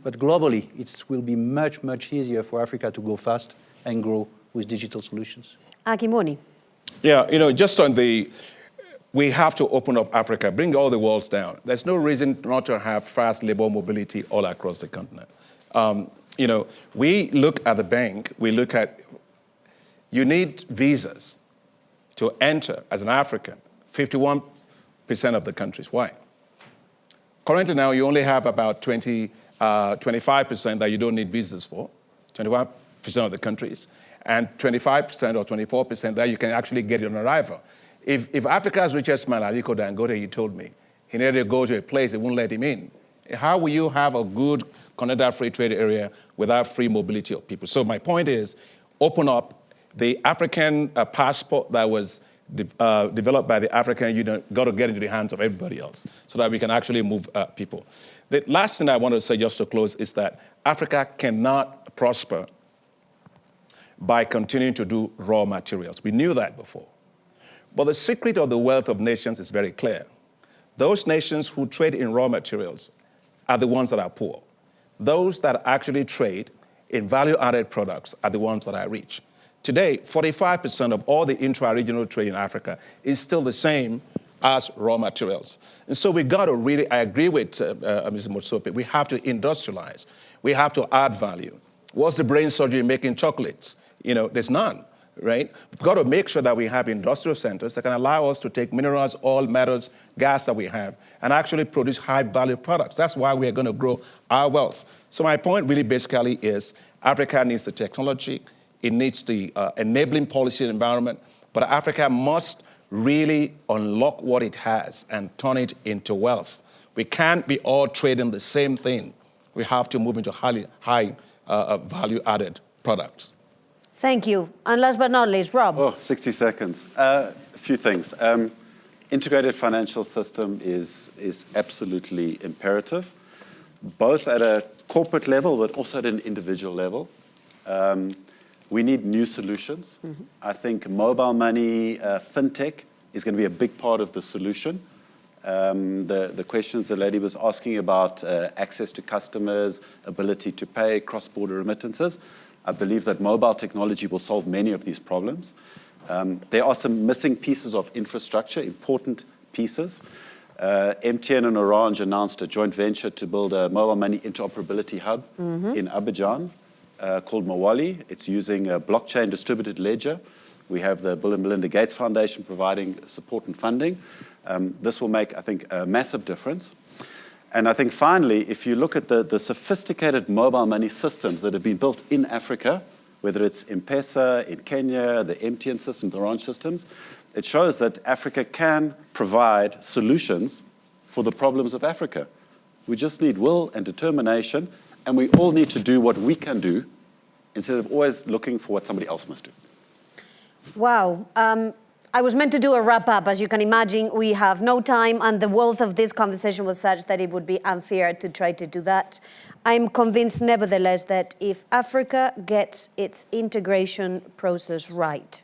But globally, it will be much, much easier for Africa to go fast and grow with digital solutions. Akimoni. Yeah, just on we have to open up Africa, bring all the walls down. There's no reason not to have fast labor mobility all across the continent. We look at the bank, we look at, you need visas to enter as an African, 51% of the countries. Why? Currently now, you only have about 25% that you don't need visas for, 25% of the countries, and 25% or 24% that you can actually get on arrival. If Africa's richest man, Aliko Dangote, he told me, he needed to go to a place, they won't let him in. How will you have a good continental free trade area without free mobility of people? So my point is, open up the African passport that was developed by the African Union, got to get into the hands of everybody else so that we can actually move people. The last thing I want to say just to close is that Africa cannot prosper by continuing to do raw materials. We knew that before. But the secret of the wealth of nations is very clear. Those nations who trade in raw materials are the ones that are poor. Those that actually trade in value-added products are the ones that are rich. Today, 45% of all the intra-regional trade in Africa is still the same as raw materials. And so we got to really, I agree with Mr. Motsope, we have to industrialize. We have to add value. What's the brain surgery in making chocolates? There's none, right? We've got to make sure that we have industrial centers that can allow us to take minerals, oil, metals, gas that we have, and actually produce high-value products. That's why we are going to grow our wealth. So my point really basically is Africa needs the technology, it needs the enabling policy and environment, but Africa must really unlock what it has and turn it into wealth. We can't be all trading the same thing. We have to move into high value-added products. Thank you. And last but not least, Rob. 60 seconds. A few things. Integrated financial system is absolutely imperative, both at a corporate level, but also at an individual level. We need new solutions. Mm-hmm. I think mobile money, fintech is going to be a big part of the solution. The questions the lady was asking about access to customers, ability to pay, cross-border remittances, I believe that mobile technology will solve many of these problems. There are some missing pieces of infrastructure, important pieces. MTN and Orange announced a joint venture to build a mobile money interoperability hub in Abidjan called Mawali. It's using a blockchain distributed ledger. We have the Bill and Melinda Gates Foundation providing support and funding. This will make, I think, a massive difference. And I think finally, if you look at the sophisticated mobile money systems that have been built in Africa, whether it's M-Pesa in Kenya, the MTN system, the Orange systems, it shows that Africa can provide solutions for the problems of Africa. We just need will and determination, and we all need to do what we can do instead of always looking for what somebody else must do. Wow. I was meant to do a wrap-up. As you can imagine, we have no time, and the wealth of this conversation was such that it would be unfair to try to do that. I'm convinced, nevertheless, that if Africa gets its integration process right,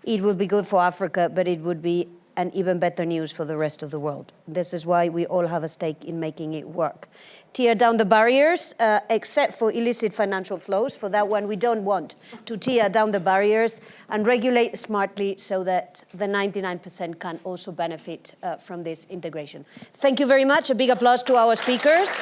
it would be good for Africa, but it would be an even better news for the rest of the world. This is why we all have a stake in making it work. Tear down the barriers, except for illicit financial flows. For that one, we don't want to tear down the barriers, and regulate smartly so that the 99% can also benefit from this integration. Thank you very much. A big applause to our speakers.